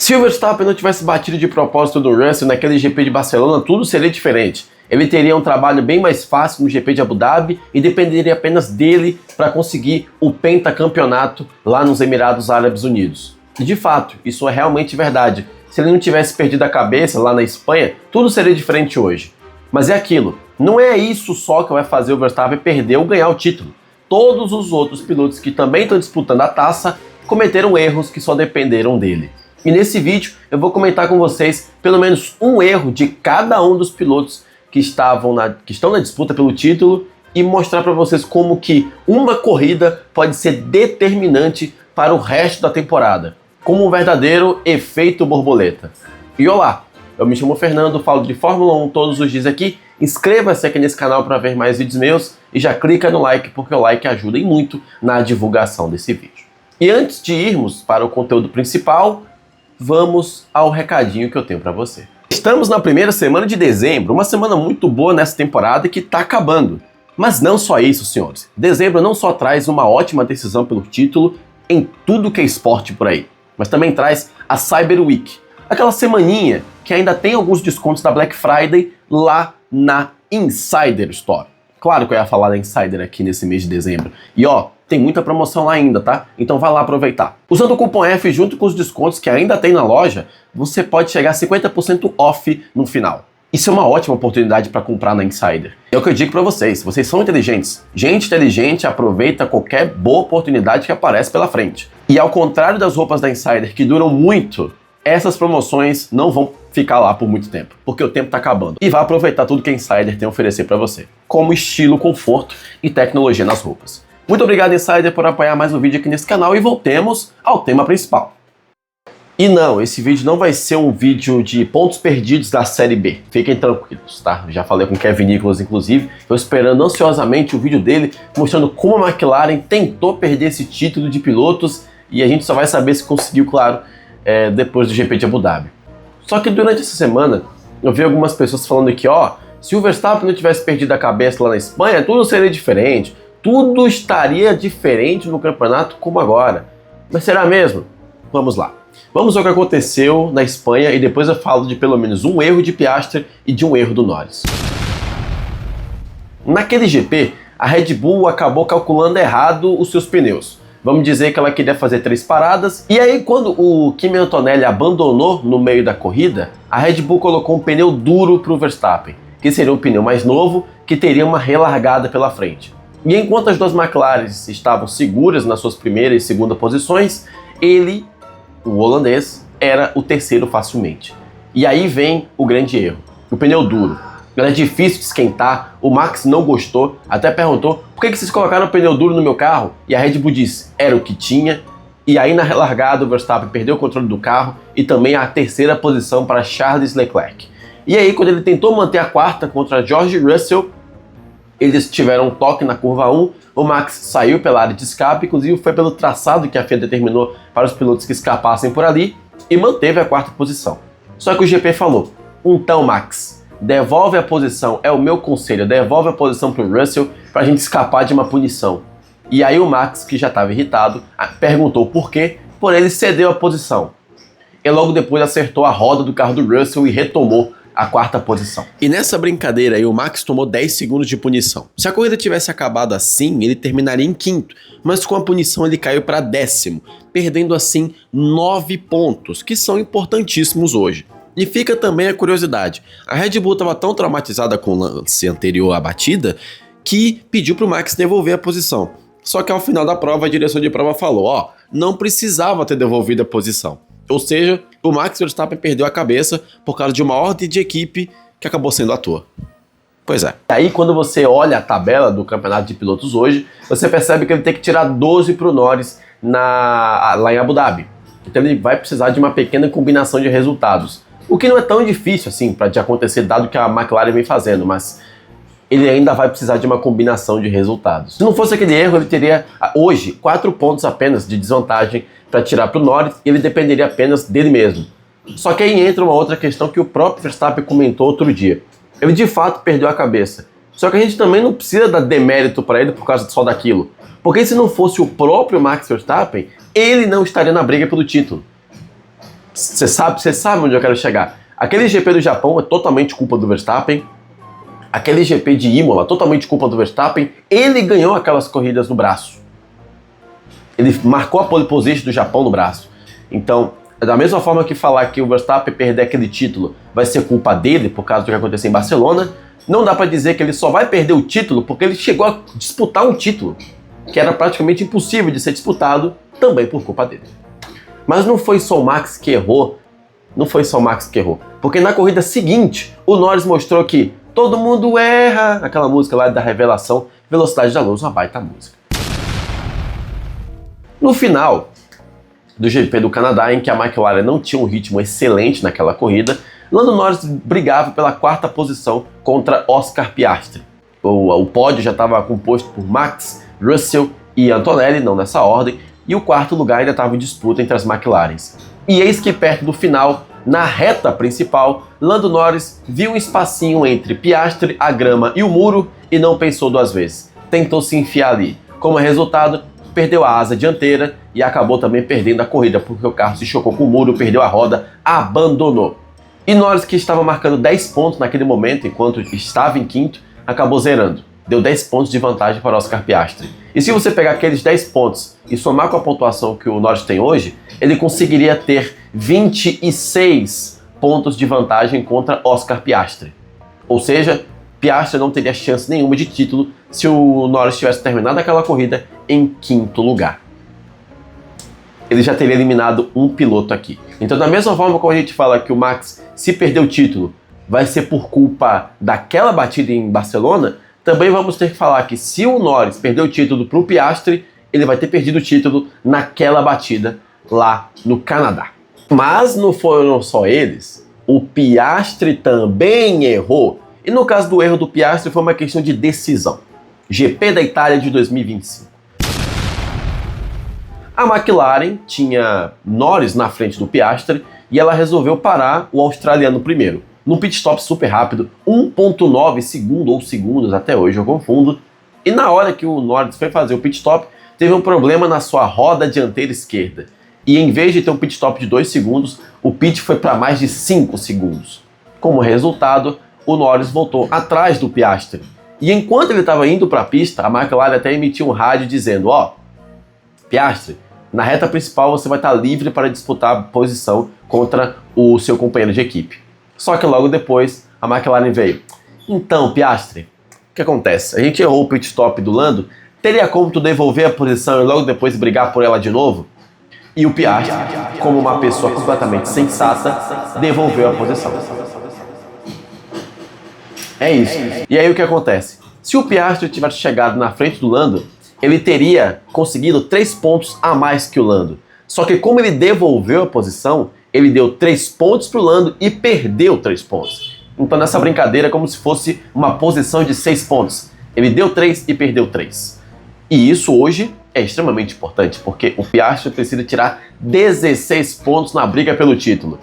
Se o Verstappen não tivesse batido de propósito do Russell naquele GP de Barcelona, tudo seria diferente. Ele teria um trabalho bem mais fácil no GP de Abu Dhabi e dependeria apenas dele para conseguir o pentacampeonato lá nos Emirados Árabes Unidos. E de fato, isso é realmente verdade. Se ele não tivesse perdido a cabeça lá na Espanha, tudo seria diferente hoje. Mas é aquilo, não é isso só que vai fazer o Verstappen perder ou ganhar o título. Todos os outros pilotos que também estão disputando a taça cometeram erros que só dependeram dele. E nesse vídeo eu vou comentar com vocês pelo menos um erro de cada um dos pilotos que estão na disputa pelo título e mostrar para vocês como que uma corrida pode ser determinante para o resto da temporada, como um verdadeiro efeito borboleta. E olá, eu me chamo Fernando, falo de Fórmula 1 todos os dias aqui. Inscreva-se aqui nesse canal para ver mais vídeos meus e já clica no like, porque o like ajuda e muito na divulgação desse vídeo. E antes de irmos para o conteúdo principal, vamos ao recadinho que eu tenho para você. Estamos na primeira semana de dezembro, uma semana muito boa nessa temporada que está acabando. Mas não só isso, senhores. Dezembro não só traz uma ótima decisão pelo título em tudo que é esporte por aí, mas também traz a Cyber Week, aquela semaninha que ainda tem alguns descontos da Black Friday lá na Insider Store. Claro que eu ia falar da Insider aqui nesse mês de dezembro. E ó, tem muita promoção lá ainda, tá? Então vai lá aproveitar. Usando o cupom F junto com os descontos que ainda tem na loja, você pode chegar a 50% off no final. Isso é uma ótima oportunidade para comprar na Insider. É o que eu digo para vocês, vocês são inteligentes. Gente inteligente aproveita qualquer boa oportunidade que aparece pela frente. E ao contrário das roupas da Insider que duram muito, essas promoções não vão ficar lá por muito tempo, porque o tempo está acabando. E vai aproveitar tudo que a Insider tem a oferecer para você, como estilo, conforto e tecnologia nas roupas. Muito obrigado, Insider, por apoiar mais um vídeo aqui nesse canal e voltemos ao tema principal. E não, esse vídeo não vai ser um vídeo de pontos perdidos da Série B. Fiquem tranquilos, tá? Já falei com o Kevin Nicholas, inclusive. Estou esperando ansiosamente o vídeo dele mostrando como a McLaren tentou perder esse título de pilotos e a gente só vai saber se conseguiu, claro, depois do GP de Abu Dhabi. Só que durante essa semana eu vi algumas pessoas falando que, ó, se o Verstappen não tivesse perdido a cabeça lá na Espanha, tudo seria diferente. Tudo estaria diferente no campeonato como agora. Mas será mesmo? Vamos lá. Vamos ao que aconteceu na Espanha e depois eu falo de pelo menos um erro de Piastri e de um erro do Norris. Naquele GP, a Red Bull acabou calculando errado os seus pneus. Vamos dizer que ela queria fazer 3 paradas. E aí, quando o Kimi Antonelli abandonou no meio da corrida, a Red Bull colocou um pneu duro para o Verstappen, que seria um pneu mais novo, que teria uma relargada pela frente. E enquanto as duas McLaren estavam seguras nas suas primeira e segunda posições, ele, o holandês, era o terceiro facilmente. E aí vem o grande erro, o pneu duro. Era difícil de esquentar, o Max não gostou, até perguntou por que vocês colocaram o pneu duro no meu carro? E a Red Bull disse, era o que tinha. E aí na relargada o Verstappen perdeu o controle do carro e também a terceira posição para Charles Leclerc. E aí quando ele tentou manter a quarta contra George Russell, eles tiveram um toque na curva 1, o Max saiu pela área de escape, inclusive foi pelo traçado que a FIA determinou para os pilotos que escapassem por ali e manteve a quarta posição. Só que o GP falou, então Max, devolve a posição, é o meu conselho, devolve a posição para o Russell para a gente escapar de uma punição. E aí o Max, que já estava irritado, perguntou por quê, porém ele cedeu a posição. E logo depois acertou a roda do carro do Russell e retomou a quarta posição. E nessa brincadeira aí, o Max tomou 10 segundos de punição. Se a corrida tivesse acabado assim, ele terminaria em quinto, mas com a punição ele caiu para 10º, perdendo assim 9 pontos, que são importantíssimos hoje. E fica também a curiosidade, a Red Bull estava tão traumatizada com o lance anterior à batida, que pediu para o Max devolver a posição. Só que ao final da prova, a direção de prova falou, ó, não precisava ter devolvido a posição. Ou seja, o Max Verstappen perdeu a cabeça por causa de uma ordem de equipe que acabou sendo à toa. Pois é. Aí quando você olha a tabela do campeonato de pilotos hoje, você percebe que ele tem que tirar 12 para o Norris lá em Abu Dhabi. Então ele vai precisar de uma pequena combinação de resultados. O que não é tão difícil assim de acontecer, dado que a McLaren vem fazendo, mas ele ainda vai precisar de uma combinação de resultados. Se não fosse aquele erro, ele teria hoje 4 pontos apenas de desvantagem para tirar para o Norris e ele dependeria apenas dele mesmo. Só que aí entra uma outra questão que o próprio Verstappen comentou outro dia. Ele de fato perdeu a cabeça. Só que a gente também não precisa dar demérito para ele por causa só daquilo. Porque se não fosse o próprio Max Verstappen, ele não estaria na briga pelo título. Você sabe onde eu quero chegar. Aquele GP do Japão é totalmente culpa do Verstappen. Aquele GP de Imola, totalmente culpa do Verstappen. Ele ganhou aquelas corridas no braço. Ele marcou a pole position do Japão no braço. Então, da mesma forma que falar que o Verstappen perder aquele título vai ser culpa dele por causa do que aconteceu em Barcelona, não dá pra dizer que ele só vai perder o título porque ele chegou a disputar um título que era praticamente impossível de ser disputado, também por culpa dele. Mas não foi só o Max que errou. Não foi só o Max que errou. Porque na corrida seguinte, o Norris mostrou que todo mundo erra. Aquela música lá da Revelação, Velocidade da Luz, uma baita música. No final do GP do Canadá, em que a McLaren não tinha um ritmo excelente naquela corrida, Lando Norris brigava pela quarta posição contra Oscar Piastri. O pódio já estava composto por Max, Russell e Antonelli, não nessa ordem, e o quarto lugar ainda estava em disputa entre as McLarens. E eis que perto do final, na reta principal, Lando Norris viu um espacinho entre Piastri, a grama e o muro e não pensou duas vezes. Tentou se enfiar ali. Como resultado, perdeu a asa dianteira e acabou também perdendo a corrida, porque o carro se chocou com o muro, perdeu a roda, abandonou. E Norris, que estava marcando 10 pontos naquele momento, enquanto estava em quinto, acabou zerando. Deu 10 pontos de vantagem para Oscar Piastri. E se você pegar aqueles 10 pontos e somar com a pontuação que o Norris tem hoje, ele conseguiria ter 26 pontos de vantagem contra Oscar Piastri. Ou seja, Piastri não teria chance nenhuma de título se o Norris tivesse terminado aquela corrida em quinto lugar. Ele já teria eliminado um piloto aqui. Então, da mesma forma como a gente fala que o Max, se perder o título, vai ser por culpa daquela batida em Barcelona, também vamos ter que falar que se o Norris perder o título para o Piastri, ele vai ter perdido o título naquela batida lá no Canadá. Mas não foram só eles. O Piastri também errou. E no caso do erro do Piastri foi uma questão de decisão. GP da Itália de 2025. A McLaren tinha Norris na frente do Piastri e ela resolveu parar o australiano primeiro. Num pit stop super rápido, 1.9 segundos ou segundos, até hoje eu confundo. E na hora que o Norris foi fazer o pit stop, teve um problema na sua roda dianteira esquerda. E em vez de ter um pit stop de 2 segundos, o pit foi para mais de 5 segundos. Como resultado, o Norris voltou atrás do Piastri. E enquanto ele estava indo para a pista, a McLaren até emitiu um rádio dizendo: Piastri, na reta principal você vai estar livre para disputar a posição contra o seu companheiro de equipe. Só que logo depois a McLaren veio: então, Piastri, o que acontece? A gente errou o pit stop do Lando, teria como tu devolver a posição e logo depois brigar por ela de novo? E o Piastri, como uma pessoa completamente sensata, devolveu a posição. É isso. E aí o que acontece? Se o Piastri tivesse chegado na frente do Lando, ele teria conseguido 3 pontos a mais que o Lando. Só que como ele devolveu a posição, ele deu 3 pontos para o Lando e perdeu 3 pontos. Então nessa brincadeira é como se fosse uma posição de 6 pontos. Ele deu 3 e perdeu 3. E isso hoje é extremamente importante, porque o Piastri precisa tirar 16 pontos na briga pelo título.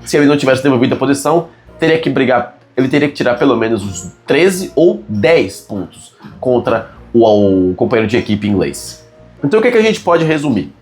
Se ele não tivesse devolvido a posição, ele teria que tirar pelo menos uns 13 ou 10 pontos contra o companheiro de equipe inglês. Então o que a gente pode resumir?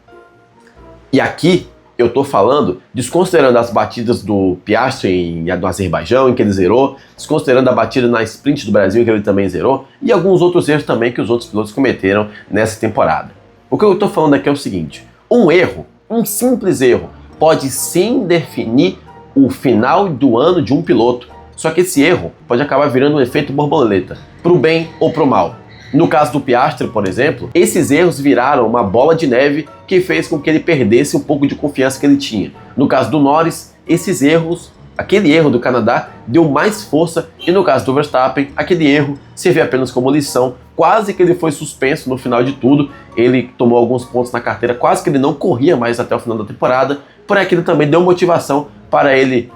E aqui eu tô falando desconsiderando as batidas do Piastri no Azerbaijão, em que ele zerou, desconsiderando a batida na sprint do Brasil, em que ele também zerou, e alguns outros erros também que os outros pilotos cometeram nessa temporada. O que eu tô falando aqui é o seguinte: um erro, um simples erro, pode sim definir o final do ano de um piloto, só que esse erro pode acabar virando um efeito borboleta, pro bem ou pro mal. No caso do Piastri, por exemplo, esses erros viraram uma bola de neve que fez com que ele perdesse um pouco de confiança que ele tinha. No caso do Norris, esses erros, aquele erro do Canadá, deu mais força, e no caso do Verstappen, aquele erro serviu apenas como lição. Quase que ele foi suspenso no final de tudo, ele tomou alguns pontos na carteira, quase que ele não corria mais até o final da temporada, porém aquilo também deu motivação para ele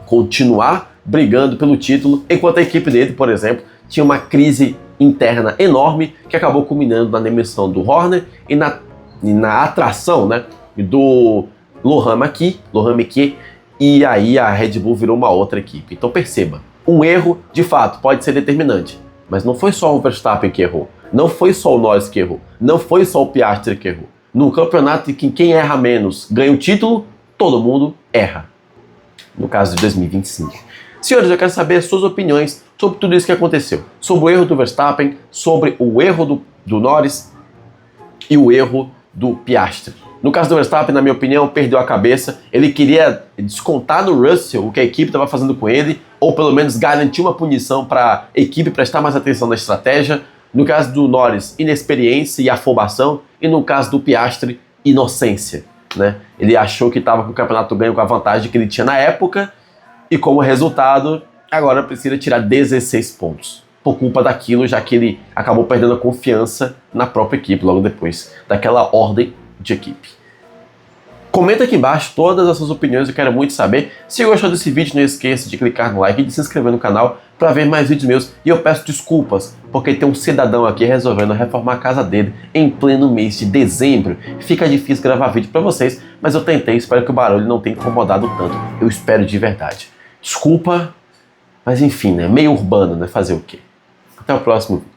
continuar brigando pelo título, enquanto a equipe dele, por exemplo, tinha uma crise interna enorme que acabou culminando na demissão do Horner e na atração, né, do Laurent Mekies, e aí a Red Bull virou uma outra equipe. Então perceba, um erro de fato pode ser determinante, mas não foi só o Verstappen que errou, não foi só o Norris que errou, não foi só o Piastri que errou. Num campeonato em que quem erra menos ganha o título, todo mundo erra. No caso de 2025. Senhores, eu quero saber as suas opiniões sobre tudo isso que aconteceu. Sobre o erro do Verstappen, sobre o erro do Norris e o erro do Piastri. No caso do Verstappen, na minha opinião, perdeu a cabeça. Ele queria descontar no Russell o que a equipe estava fazendo com ele, ou pelo menos garantir uma punição para a equipe prestar mais atenção na estratégia. No caso do Norris, inexperiência e afobação. E no caso do Piastri, inocência. Né? Ele achou que estava com o campeonato ganho com a vantagem que ele tinha na época, e como resultado, agora precisa tirar 16 pontos. Por culpa daquilo, já que ele acabou perdendo a confiança na própria equipe logo depois daquela ordem de equipe. Comenta aqui embaixo todas as suas opiniões, eu quero muito saber. Se gostou desse vídeo, não esqueça de clicar no like e de se inscrever no canal para ver mais vídeos meus. E eu peço desculpas, porque tem um cidadão aqui resolvendo reformar a casa dele em pleno mês de dezembro. Fica difícil gravar vídeo para vocês, mas eu tentei, espero que o barulho não tenha incomodado tanto. Eu espero de verdade. Desculpa, mas enfim, né? Meio urbano, né? Fazer o quê? Até o próximo vídeo.